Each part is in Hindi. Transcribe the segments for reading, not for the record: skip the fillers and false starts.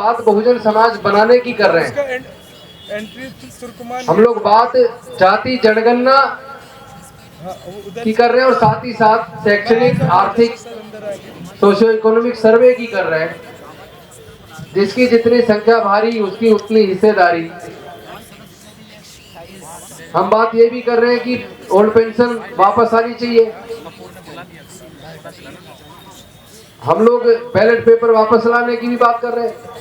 बात बहुजन समाज बनाने की कर रहे हैं। हम लोग बात जाति जनगणना की कर रहे हैं और साथ ही साथ शैक्षणिक, आर्थिक, सोशियो इकोनॉमिक सर्वे की कर रहे हैं। जिसकी जितनी संख्या भारी उसकी उतनी हिस्सेदारी। हम बात ये भी कर रहे हैं कि ओल्ड पेंशन वापस आनी चाहिए। हम लोग बैलेट पेपर वापस लाने की भी बात कर रहे हैं।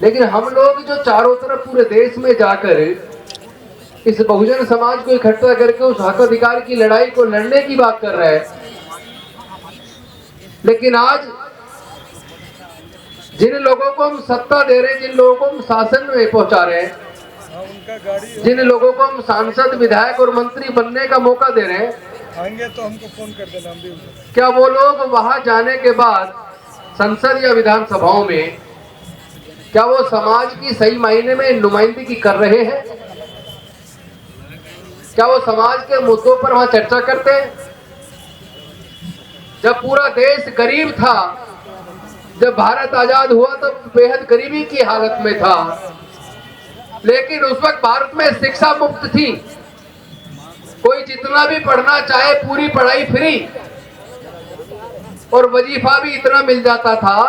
लेकिन हम लोग जो चारों तरफ पूरे देश में जाकर इस बहुजन समाज को इकट्ठा करके उस हक अधिकार की लड़ाई को लड़ने की बात कर रहे हैं, लेकिन आज जिन लोगों को हम सत्ता दे रहे हैं, जिन लोगों को हम शासन में पहुंचा रहे हैं, जिन लोगों को हम सांसद, विधायक और मंत्री बनने का मौका दे रहे हैं, आएंगे तो हमको फोन कर देना, हम भी। क्या वो लोग वहां जाने के बाद संसद या विधानसभाओं में क्या वो समाज की सही मायने में नुमाइंदगी कर रहे हैं? क्या वो समाज के मुद्दों पर वहां चर्चा करते हैं? जब पूरा देश गरीब था, जब भारत आजाद हुआ तो बेहद गरीबी की हालत में था, लेकिन उस वक्त भारत में शिक्षा मुफ्त थी। कोई जितना भी पढ़ना चाहे पूरी पढ़ाई फ्री, और वजीफा भी इतना मिल जाता था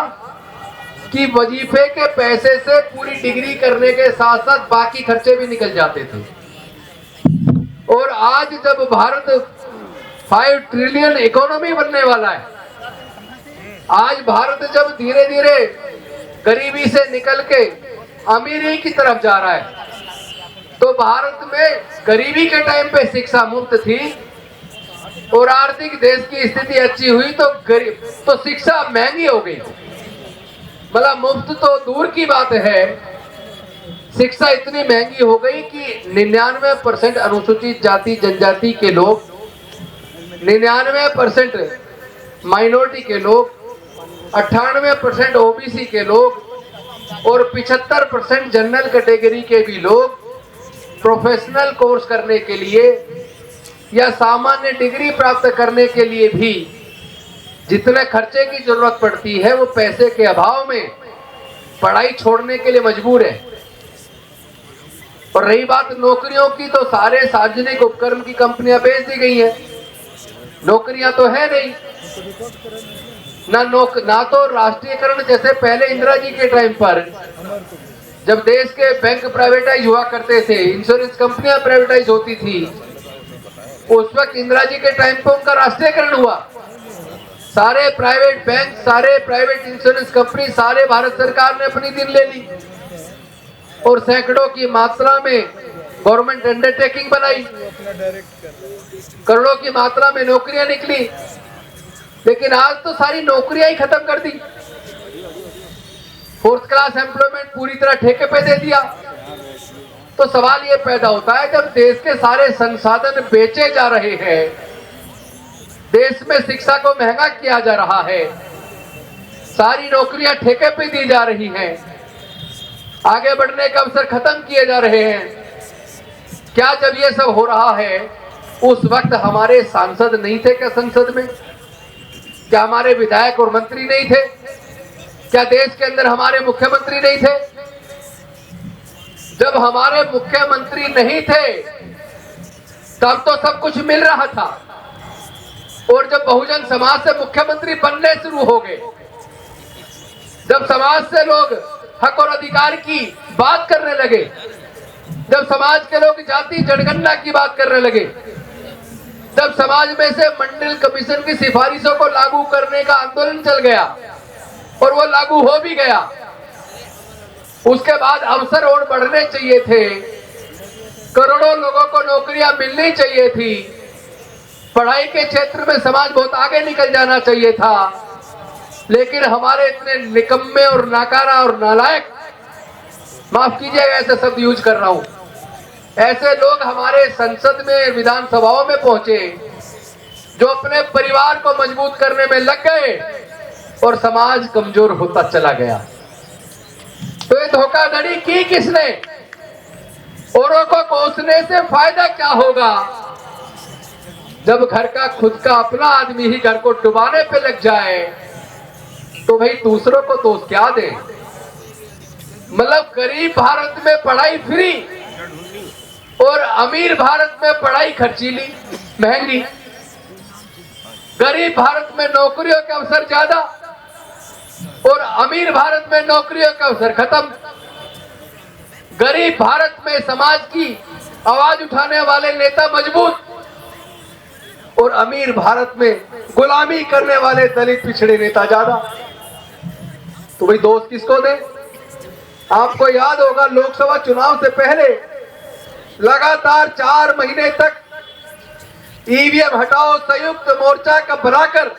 कि वजीफे के पैसे से पूरी डिग्री करने के साथ साथ बाकी खर्चे भी निकल जाते थे। और आज जब भारत 5 ट्रिलियन इकोनॉमी बनने वाला है, आज भारत जब धीरे धीरे गरीबी से निकल के अमीरी की तरफ जा रहा है, तो भारत में गरीबी के टाइम पे शिक्षा मुफ्त थी और आर्थिक देश की स्थिति अच्छी हुई तो शिक्षा महंगी हो गई। मतलब मुफ्त तो दूर की बात है, शिक्षा इतनी महंगी हो गई कि 99% अनुसूचित जाति जनजाति के लोग, 99% माइनॉरिटी के लोग, 98% ओबीसी के लोग और 75% जनरल कैटेगरी के भी लोग प्रोफेशनल कोर्स करने के लिए या सामान्य डिग्री प्राप्त करने के लिए भी जितने खर्चे की जरूरत पड़ती है वो पैसे के अभाव में पढ़ाई छोड़ने के लिए मजबूर है। और रही बात नौकरियों की, तो सारे सार्वजनिक उपक्रम की कंपनियां बेच दी गई हैं, नौकरियां तो है नहीं। ना तो राष्ट्रीयकरण जैसे पहले इंदिरा जी के टाइम पर जब देश के बैंक प्राइवेटाइज हुआ करते थे, इंश्योरेंस कंपनियां प्राइवेटाइज होती थी, उस वक्त इंदिरा जी के टाइम पे उनका राष्ट्रीयकरण हुआ। सारे प्राइवेट बैंक, सारे प्राइवेट इंश्योरेंस कंपनी, सारे भारत सरकार ने अपनी दिन ले ली और सैकड़ों की मात्रा में गवर्नमेंट अंडरटेकिंग बनाई, करोड़ों की मात्रा में नौकरियां निकली। लेकिन आज तो सारी नौकरियां ही खत्म कर दी, 4th क्लास एम्प्लॉयमेंट पूरी तरह ठेके पे दे दिया। तो सवाल ये पैदा होता है, जब देश के सारे संसाधन बेचे जा रहे हैं, देश में शिक्षा को महंगा किया जा रहा है, सारी नौकरियां ठेके पे दी जा रही हैं, आगे बढ़ने के अवसर खत्म किए जा रहे हैं, क्या जब ये सब हो रहा है उस वक्त हमारे सांसद नहीं थे क्या संसद में? क्या हमारे विधायक और मंत्री नहीं थे? क्या देश के अंदर हमारे मुख्यमंत्री नहीं थे? जब हमारे मुख्यमंत्री नहीं थे तब तो सब कुछ मिल रहा था, और जब बहुजन समाज से मुख्यमंत्री बनने शुरू हो गए, जब समाज से लोग हक और अधिकार की बात करने लगे, जब समाज के लोग जाति जनगणना की बात करने लगे, जब समाज में से मंडल कमीशन की सिफारिशों को लागू करने का आंदोलन चल गया और वो लागू हो भी गया, उसके बाद अवसर और बढ़ने चाहिए थे, करोड़ों लोगों को नौकरियां मिलनी चाहिए थी, पढ़ाई के क्षेत्र में समाज बहुत आगे निकल जाना चाहिए था। लेकिन हमारे इतने निकम्मे और नाकारा और नालायक, माफ कीजिएगा ऐसे शब्द यूज कर रहा हूं, ऐसे लोग हमारे संसद में, विधानसभाओं में पहुंचे जो अपने परिवार को मजबूत करने में लग गए और समाज कमजोर होता चला गया। तो ये धोखाधड़ी की किसने? औरों को कोसने से फायदा क्या होगा? जब घर का खुद का अपना आदमी ही घर को डुबाने पे लग जाए तो भाई दूसरों को दोष क्या दें? मतलब गरीब भारत में पढ़ाई फ्री और अमीर भारत में पढ़ाई खर्चीली महंगी। गरीब भारत में नौकरियों के अवसर ज्यादा और अमीर भारत में नौकरियों के अवसर खत्म। गरीब भारत में समाज की आवाज उठाने वाले नेता मजबूत और अमीर भारत में गुलामी करने वाले दलित पिछड़े नेता ज्यादा। तो भाई दोस्त किसको दे? आपको याद होगा लोकसभा चुनाव से पहले लगातार 4 महीने तक ईवीएम हटाओ संयुक्त मोर्चा का बनाकर,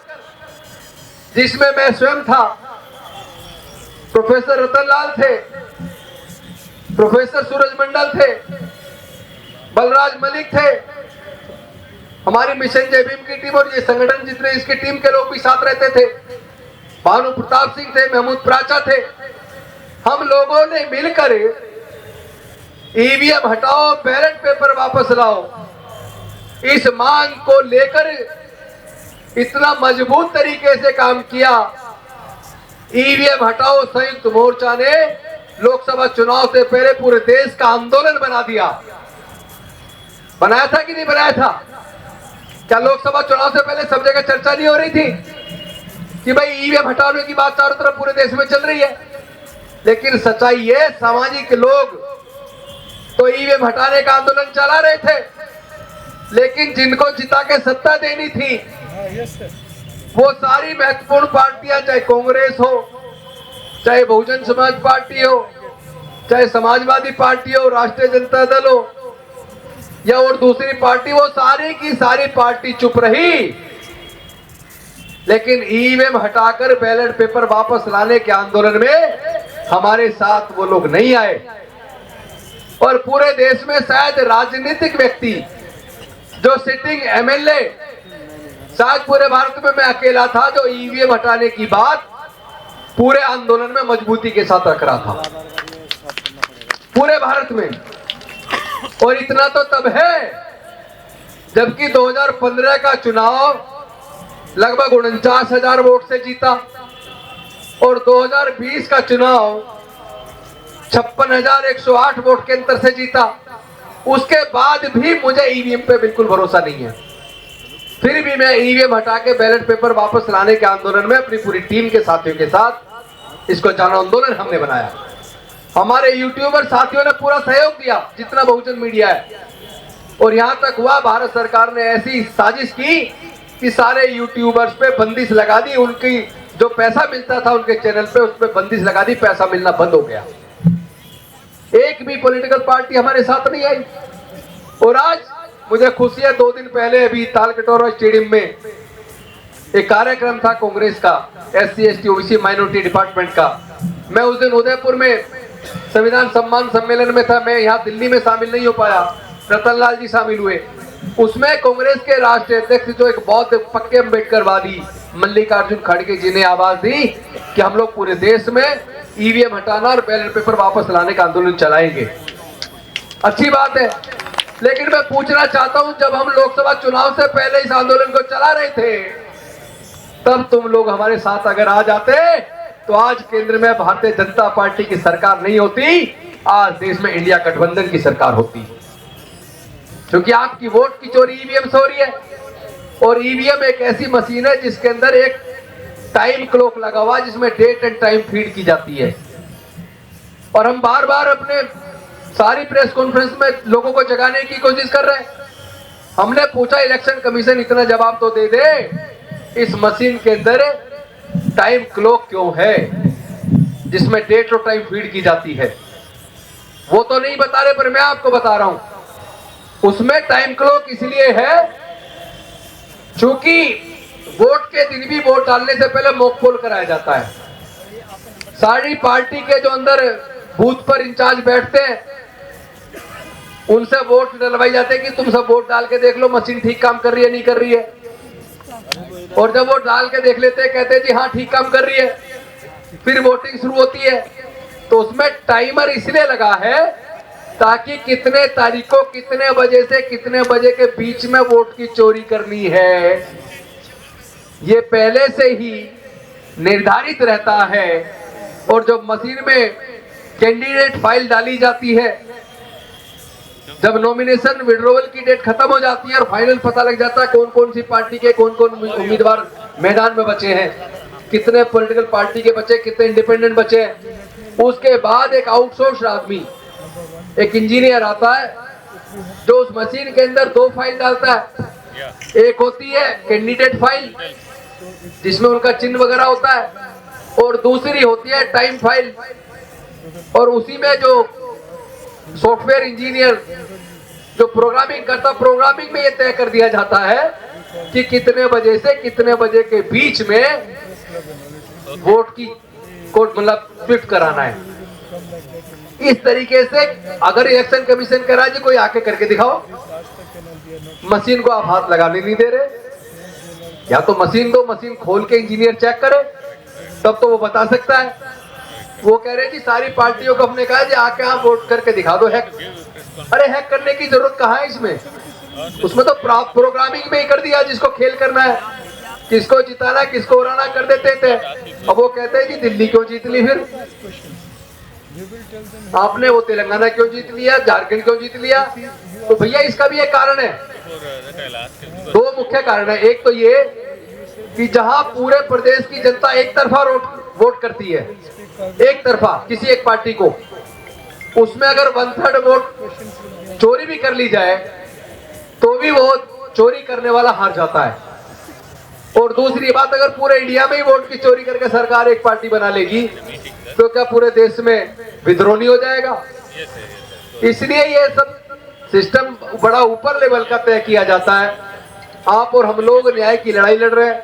जिसमें मैं स्वयं था, प्रोफेसर रतनलाल थे, प्रोफेसर सूरज मंडल थे, बलराज मलिक थे, हमारी मिशन जय भीम की टीम और ये संगठन जितने इसकी टीम के लोग भी साथ रहते थे, भानु प्रताप सिंह थे, महमूद प्राचा थे। हम लोगों ने मिलकर ईवीएम हटाओ बैलेट पेपर वापस लाओ इस मांग को लेकर इतना मजबूत तरीके से काम किया। ईवीएम हटाओ संयुक्त मोर्चा ने लोकसभा चुनाव से पहले पूरे देश का आंदोलन बना दिया। बनाया था कि नहीं बनाया था? क्या लोकसभा चुनाव से पहले सब जगह चर्चा नहीं हो रही थी कि भाई ईवीएम हटाने की बात चारों तरफ पूरे देश में चल रही है? लेकिन सच्चाई है, सामाजिक लोग तो ईवीएम हटाने का आंदोलन चला रहे थे, लेकिन जिनको जिता के सत्ता देनी थी वो सारी महत्वपूर्ण पार्टियां, चाहे कांग्रेस हो, चाहे बहुजन समाज पार्टी हो, चाहे समाजवादी पार्टी हो, राष्ट्रीय जनता दल हो या और दूसरी पार्टी, वो सारी की सारी पार्टी चुप रही। लेकिन ईवीएम हटाकर बैलेट पेपर वापस लाने के आंदोलन में हमारे साथ वो लोग नहीं आए। और पूरे देश में शायद राजनीतिक व्यक्ति जो सिटिंग एमएलए, शायद पूरे भारत में मैं अकेला था जो ईवीएम हटाने की बात पूरे आंदोलन में मजबूती के साथ रख रहा था, पूरे भारत में। और इतना तो तब है जबकि 2015 का चुनाव लगभग 49,000 वोट से जीता और 2020 का चुनाव 56,108 वोट के अंतर से जीता। उसके बाद भी मुझे ईवीएम पे बिल्कुल भरोसा नहीं है। फिर भी मैं ईवीएम हटा के बैलेट पेपर वापस लाने के आंदोलन में अपनी पूरी टीम के साथियों के साथ इसको जन आंदोलन हमने बनाया। हमारे यूट्यूबर साथियों ने पूरा सहयोग दिया, जितना बहुजन मीडिया है। और यहां तक हुआ भारत सरकार ने ऐसी साजिश की कि सारे यूट्यूबर्स पे बंदिश लगा दी, उनकी जो पैसा मिलता था उनके चैनल पे उस पे बंदिश लगा दी, पैसा मिलना बंद हो गया। एक भी पॉलिटिकल पार्टी हमारे साथ नहीं आई। और आज मुझे खुशी है, 2 दिन पहले अभी तालकटोरा स्टेडियम में एक कार्यक्रम था कांग्रेस का, SC ST OBC minority department का। मैं उस दिन उदयपुर में संविधान सम्मान सम्मेलन में था, मैं यहाँ दिल्ली में शामिल नहीं हो पाया, रतनलाल जी शामिल हुए। उसमें कांग्रेस के राष्ट्रीय अध्यक्ष जो एक बहुत पक्के अम्बेडकरवादी मल्लिकार्जुन खड़गे जी ने आवाज दी कि हम लोग पूरे देश में ईवीएम हटाना और बैलेट पेपर वापस लाने का आंदोलन चलाएंगे। अच्छी बात है, लेकिन मैं पूछना चाहता हूं, जब हम लोकसभा चुनाव से पहले इस आंदोलन को चला रहे थे तब तुम लोग हमारे साथ अगर आ जाते तो आज केंद्र में भारतीय जनता पार्टी की सरकार नहीं होती, आज देश में इंडिया गठबंधन की सरकार होती। क्योंकि आपकी वोट की चोरी ईवीएम से हो रही है। और ईवीएम एक ऐसी मशीन है जिसके अंदर एक टाइम क्लॉक लगा हुआ है जिसमें डेट एंड टाइम फीड की जाती है। और हम बार बार अपने सारी प्रेस कॉन्फ्रेंस में लोगों को जगाने की कोशिश कर रहे हैं। हमने पूछा इलेक्शन कमीशन इतना जवाब तो दे दे, इस मशीन के अंदर टाइम क्लॉक क्यों है जिसमें डेट और टाइम फीड की जाती है? वो तो नहीं बता रहे, पर मैं आपको बता रहा हूं। उसमें टाइम क्लॉक इसलिए है क्योंकि वोट के दिन भी वोट डालने से पहले मॉक पोल कराया जाता है। सारी पार्टी के जो अंदर बूथ पर इंचार्ज बैठते हैं उनसे वोट डलवाई जाते हैं कि तुम सब वोट डाल के देख लो मशीन ठीक काम कर रही है नहीं कर रही है। और जब वो डाल के देख लेते हैं, कहते हैं जी हाँ ठीक काम कर रही है, फिर वोटिंग शुरू होती है। तो उसमें टाइमर इसलिए लगा है ताकि कितने तारीख को कितने बजे से कितने बजे के बीच में वोट की चोरी करनी है ये पहले से ही निर्धारित रहता है। और जब मशीन में कैंडिडेट फाइल डाली जाती है, जब नॉमिनेशन विड्रॉवल की डेट खत्म हो जाती है और फाइनल पता लग जाता है कौन कौन सी पार्टी के कौन कौन उम्मीदवार मैदान में बचे हैं, कितने पॉलिटिकल पार्टी के बचे, कितने इंडिपेंडेंट बचे हैं। उसके बाद एक आउटसोर्स आदमी, एक इंजीनियर आता है जो उस मशीन के अंदर दो फाइल डालता है। एक होती है कैंडिडेट फाइल जिसमें उनका चिन्ह वगैरह होता है, और दूसरी होती है टाइम फाइल। और उसी में जो सॉफ्टवेयर इंजीनियर जो प्रोग्रामिंग करता, प्रोग्रामिंग में ये तय कर दिया जाता है कि कितने बजे से कितने बजे के बीच में वोट की कोड मतलब स्विफ्ट कराना है। इस तरीके से अगर इलेक्शन कमीशन कह रहा है जी कोई आके करके दिखाओ, मशीन को आप हाथ लगाने नहीं दे रहे, या तो मशीन दो, मशीन खोल के इंजीनियर चेक करे तब तो वो बता सकता है। वो कह रहे जी सारी पार्टियों को हमने कहा जी आके आप वोट करके दिखा दो हैक। अरे हैक करने की जरूरत कहाँ है इसमें, उसमें तो प्रोग्रामिंग में ही कर दिया जिसको खेल करना है, किसको जिताना किसको उड़ाना कर देते थे। अब वो कहते हैं जी दिल्ली क्यों जीत ली, फिर आपने वो तेलंगाना क्यों जीत लिया, झारखंड क्यों जीत लिया। तो भैया इसका भी एक कारण है, दो मुख्य कारण है। एक तो ये कि जहां पूरे प्रदेश की जनता एक तरफा वोट करती है, एक तरफा किसी एक पार्टी को, उसमें अगर 1/3 वोट चोरी भी कर ली जाए तो भी वो चोरी करने वाला हार जाता है। और दूसरी बात, अगर पूरे इंडिया में ही वोट की चोरी करके सरकार एक पार्टी बना लेगी तो क्या पूरे देश में विद्रोह नहीं हो जाएगा। इसलिए ये सब सिस्टम बड़ा ऊपर लेवल का तय किया जाता है। आप और हम लोग न्याय की लड़ाई लड़ रहे हैं।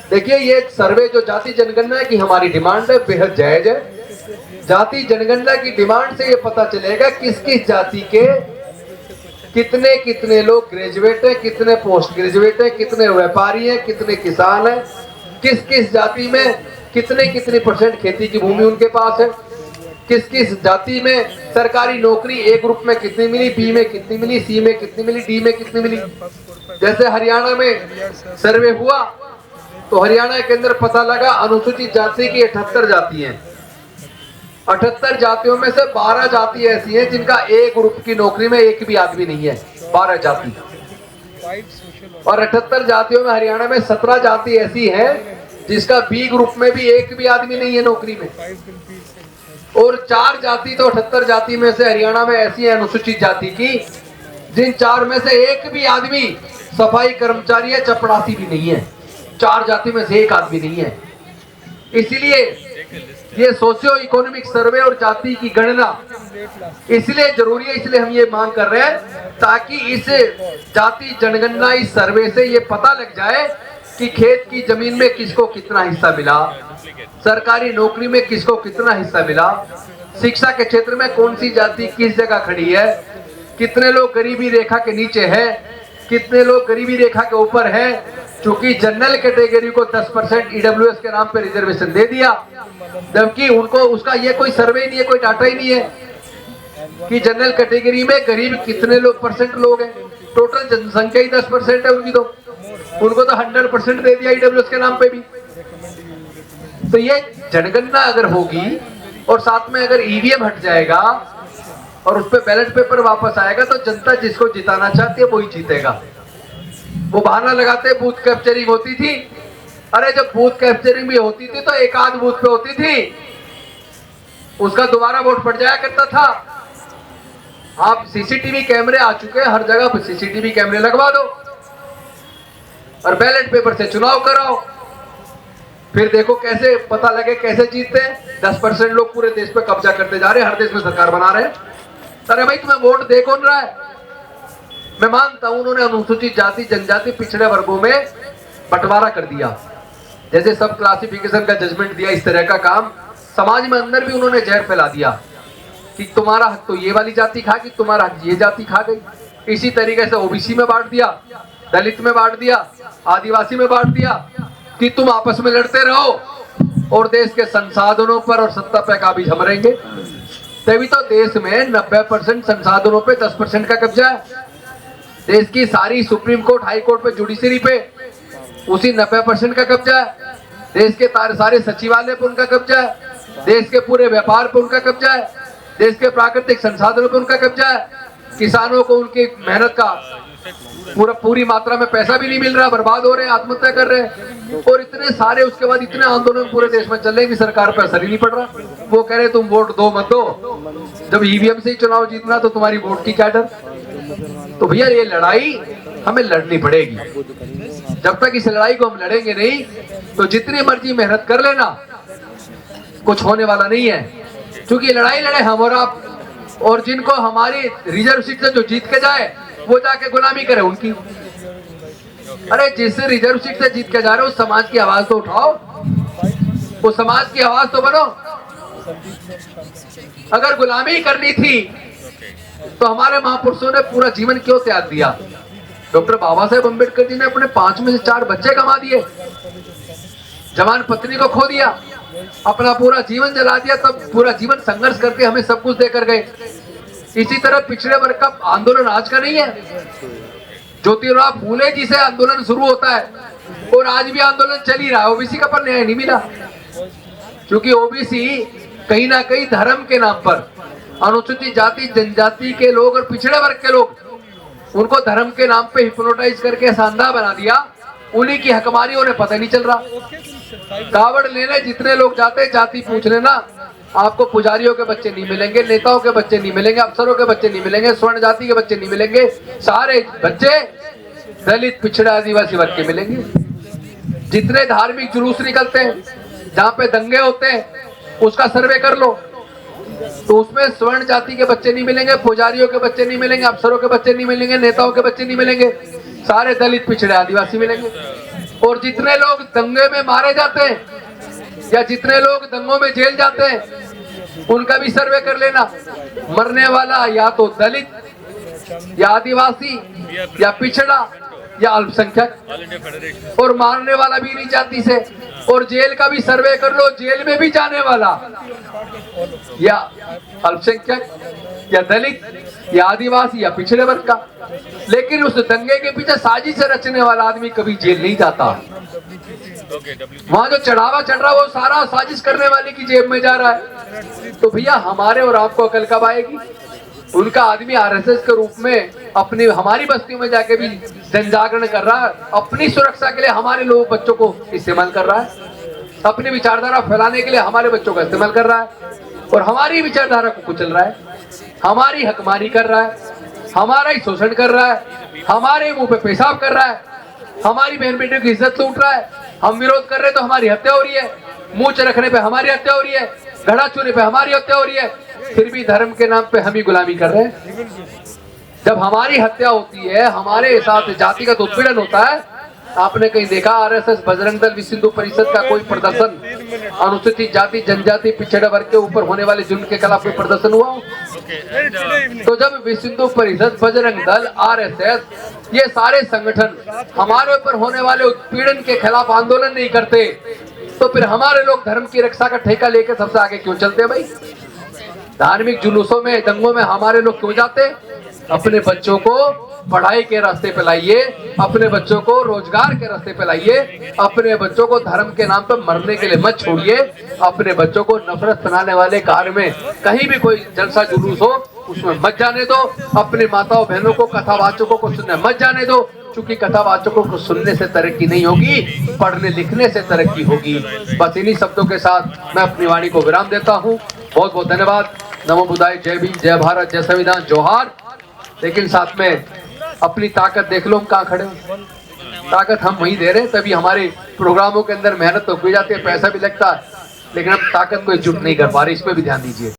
देखिए ये सर्वे जो जाति जनगणना की हमारी डिमांड है बेहद जायज है। जाति जनगणना की डिमांड से ये पता चलेगा किस किस जाति के कितने कितने लोग ग्रेजुएट हैं, कितने पोस्ट ग्रेजुएट हैं, कितने व्यापारी हैं, कितने किसान हैं, किस किस जाति में कितने कितनी % खेती की भूमि उनके पास है, किस किस जाति में सरकारी नौकरी ए ग्रुप में कितनी मिली, बी में कितनी मिली, सी में कितनी मिली, डी में कितनी मिली। जैसे हरियाणा में सर्वे हुआ तो हरियाणा के अंदर पता लगा अनुसूचित जाति की 78 जाति हैं। 78 जातियों में से 12 जाति ऐसी हैं जिनका ए ग्रुप की नौकरी में एक भी आदमी नहीं है, 12 जाति। और 78 जातियों में हरियाणा में 17 जाति ऐसी हैं जिसका बी ग्रुप में भी एक भी आदमी नहीं है नौकरी में। और 4 जाति तो 78 जाति में से हरियाणा में ऐसी है अनुसूचित जाति की जिन 4 में से एक भी आदमी सफाई कर्मचारी है, चपड़ासी भी नहीं है। 4 जाति में से एक आदमी नहीं है। इसलिए ये सोशियो इकोनॉमिक सर्वे और जाति की गणना इसलिए जरूरी है, इसलिए हम ये मांग कर रहे हैं ताकि इस जाति जनगणना इस सर्वे से ये पता लग जाए कि खेत की जमीन में किसको कितना हिस्सा मिला, सरकारी नौकरी में किसको कितना हिस्सा मिला, शिक्षा के क्षेत्र में कौन सी जाति किस जगह खड़ी है, कितने लोग गरीबी रेखा के नीचे है, कितने लोग गरीबी रेखा के ऊपर है। चूंकि जनरल कैटेगरी को 10% ईडब्ल्यूएस के नाम पे रिजर्वेशन दे दिया, जबकि उनको उसका ये कोई सर्वे नहीं है, कोई डाटा ही नहीं है कि जनरल कैटेगरी में गरीब कितने लोग % लोग हैं। टोटल जनसंख्या ही 10% है उनकी, तो उनको तो 100% दे दिया ईडब्ल्यूएस के नाम पे भी। तो ये जनगणना अगर होगी और साथ में अगर ईवीएम हट जाएगा और उस पर बैलेट पेपर वापस आएगा तो जनता जिसको जिताना चाहती है वही जीतेगा। वो बहाना लगाते बूथ कैप्चरिंग होती थी। अरे जब बूथ कैप्चरिंग भी होती थी तो एक आध बूथ पे होती थी, उसका दोबारा वोट पड़ जाया करता था। आप सीसीटीवी कैमरे आ चुके हैं, हर जगह पर सीसीटीवी कैमरे लगवा दो और बैलेट पेपर से चुनाव कराओ, फिर देखो कैसे पता लगे कैसे जीतते हैं। 10% लोग पूरे देश पे कब्जा करते जा रहे हैं, हर देश में सरकार बना रहे हैं। अरे भाई तुम्हें वोट दे कौन रहा है। मैं मानता हूं उन्होंने अनुसूचित जाति जनजाति पिछड़े वर्गों में बंटवारा कर दिया, जैसे सब क्लासिफिकेशन का जजमेंट दिया, इस तरह का काम समाज में अंदर भी उन्होंने जहर फैला दिया कि तुम्हारा हक तो ये वाली जाति खा गई, तुम्हारा हक ये जाति खा गई। इसी तरीके से ओबीसी में बांट दिया, दलित में बांट दिया, आदिवासी में बांट दिया कि तुम आपस में लड़ते रहो और देश के संसाधनों पर और सत्ता पे काबिज हम रहेंगे। तभी तो देश में 90% संसाधनों पे 10% का कब्जा है। देश की सारी सुप्रीम कोर्ट, हाई कोर्ट पे, जुडिशरी पे उसी 90% का कब्जा है। देश के सारे सचिवालय पे उनका कब्जा है, देश के पूरे व्यापार पे उनका कब्जा है। देश के प्राकृतिक संसाधनों पर उनका कब्जा है, किसानों को उनकी मेहनत का पूरी मात्रा में पैसा भी नहीं मिल रहा, बर्बाद हो रहे हैं, आत्महत्या कर रहे हैं। और इतने सारे उसके बाद इतने आंदोलन पूरे देश में चल रहे हैं कि सरकार पर असर ही नहीं पड़ रहा। वो कह रहे तुम वोट दो मत दो, जब ईवीएम से ही चुनाव जीतना तो तुम्हारी वोट की क्या डर। तो भैया ये लड़ाई हमें लड़नी पड़ेगी। जब तक इस लड़ाई को हम लड़ेंगे नहीं तो जितनी मर्जी मेहनत कर लेना कुछ होने वाला नहीं है, क्योंकि ये लड़ाई लड़े हम और आप, और जिनको हमारी रिजर्व सीट से जो जीत के जाए वो जाके गुलामी करे उनकी। अरे जिससे रिजर्व सीट से जीत के जा रहे हो उस समाज की आवाज तो उठाओ, उस समाज की आवाज तो बनो। अगर गुलामी करनी थी तो हमारे महापुरुषों ने पूरा जीवन क्यों त्याग दिया। डॉक्टर बाबा साहेब अम्बेडकर जी ने अपने 5 में से 4 बच्चे कमा दिए, जवान पत्नी को खो दिया, अपना पूरा जीवन जला दिया, तब पूरा जीवन संघर्ष करके हमें सब कुछ देकर गए। इसी तरह पिछड़े वर्ग का आंदोलन आज का नहीं है। ज्योतिराव फूले जी से आंदोलन शुरू होता है और आज भी आंदोलन चल ही रहा है। ओबीसी का पर न्याय नहीं मिला, क्योंकि ओबीसी कहीं ना कहीं धर्म के नाम पर अनुसूचित जाति जनजाति के लोग और पिछड़े वर्ग के लोग उनको धर्म के नाम पे हिप्नोटाइज करके सांधा बना दिया। उन्हीं की हकमारी उन्हें पता नहीं चल रहा। कावड़ लेने जितने लोग जाते जाति पूछ लेना, आपको पुजारियों के बच्चे नहीं मिलेंगे, नेताओं के बच्चे नहीं मिलेंगे, अफसरों के बच्चे नहीं मिलेंगे, स्वर्ण जाति के बच्चे नहीं मिलेंगे। सारे बच्चे दलित पिछड़े आदिवासी वर्ग के मिलेंगे। जितने धार्मिक जुलूस निकलते हैं, जहाँ पे दंगे होते हैं, उसका सर्वे कर लो तो उसमें स्वर्ण जाति के बच्चे नहीं मिलेंगे, पुजारियों के बच्चे नहीं मिलेंगे, अफसरों के बच्चे नहीं मिलेंगे, नेताओं के बच्चे नहीं मिलेंगे, सारे दलित पिछड़े आदिवासी मिलेंगे। और जितने लोग दंगे में मारे जाते हैं या जितने लोग दंगों में जेल जाते हैं उनका भी सर्वे कर लेना। मरने वाला या तो दलित या आदिवासी या पिछड़ा या अल्पसंख्यक, और मारने वाला भी नहीं जाति से। और जेल का भी सर्वे कर लो, जेल में भी जाने वाला या अल्पसंख्यक या दलित या आदिवासी या पिछड़े वर्ग का। लेकिन उस दंगे के पीछे साजिश रचने वाला आदमी कभी जेल नहीं जाता। वहां जो चढ़ावा चढ़ रहा है वो सारा साजिश करने वाले की जेब में जा रहा है। तो भैया हमारे और आपको अकल कब आएगी। उनका आदमी आरएसएस के रूप में अपनी हमारी बस्तियों में जाके भी जन जागरण कर रहा है, अपनी सुरक्षा के लिए हमारे लोग बच्चों को इस्तेमाल कर रहा है, अपनी विचारधारा फैलाने के लिए हमारे बच्चों का इस्तेमाल कर रहा है, और हमारी विचारधारा को कुचल रहा है, हमारी हकमारी कर रहा है, हमारा ही शोषण कर रहा है, हमारे मुंह पे पेशाब कर रहा है, हमारी बहन बेटियों की इज्जत लूट रहा है। हम विरोध कर रहे हैं तो हमारी हत्या हो रही है, मूंछ रखने पे हमारी हत्या हो रही है, घड़ा छूने पे हमारी हत्या हो रही है, फिर भी धर्म के नाम पे हम ही गुलामी कर रहे हैं। जब हमारी हत्या होती है, हमारे साथ जातिगत उत्पीड़न होता है। आपने कहीं देखा आरएसएस, बजरंग दल, विश्व हिंदू परिषद का कोई प्रदर्शन अनुसूचित जाति जनजाति पिछड़े वर्ग के ऊपर होने वाले जुल्म के खिलाफ कोई प्रदर्शन हुआ? तो जब विश्व हिंदू परिषद, बजरंग दल, आरएसएस, ये सारे संगठन हमारे ऊपर होने वाले उत्पीड़न के खिलाफ आंदोलन नहीं करते तो फिर हमारे लोग धर्म की रक्षा का ठेका लेकर सबसे आगे क्यों चलते हैं भाई? धार्मिक जुलूसों में, दंगों में हमारे लोग क्यों जाते? अपने बच्चों को पढ़ाई के रास्ते पे लाइए, अपने बच्चों को रोजगार के रास्ते पे लाइए, अपने बच्चों को धर्म के नाम पे मरने के लिए मत छोड़िए, अपने बच्चों को नफरत फैलाने वाले कार्य में कहीं भी कोई जलसा जुलूस हो उसमें मत जाने दो, अपने माताओं बहनों को, कथावाचकों को सुनने मत जाने दो, क्योंकि कथावाचकों को सुनने से तरक्की नहीं होगी, पढ़ने लिखने से तरक्की होगी। बस इन्हीं शब्दों के साथ मैं अपनी वाणी को विराम देता हूँ। बहुत बहुत धन्यवाद। नमो बुद्धाय। जय भीम, जय भारत, जय संविधान, जोहार। लेकिन साथ में अपनी ताकत देख लो, हम कहाँ खड़े हो। ताकत हम वही दे रहे हैं, तभी हमारे प्रोग्रामों के अंदर मेहनत तो की जाती है, पैसा भी लगता है, लेकिन हम ताकत को एकजुट नहीं कर पा रहे। इस पे भी ध्यान दीजिए।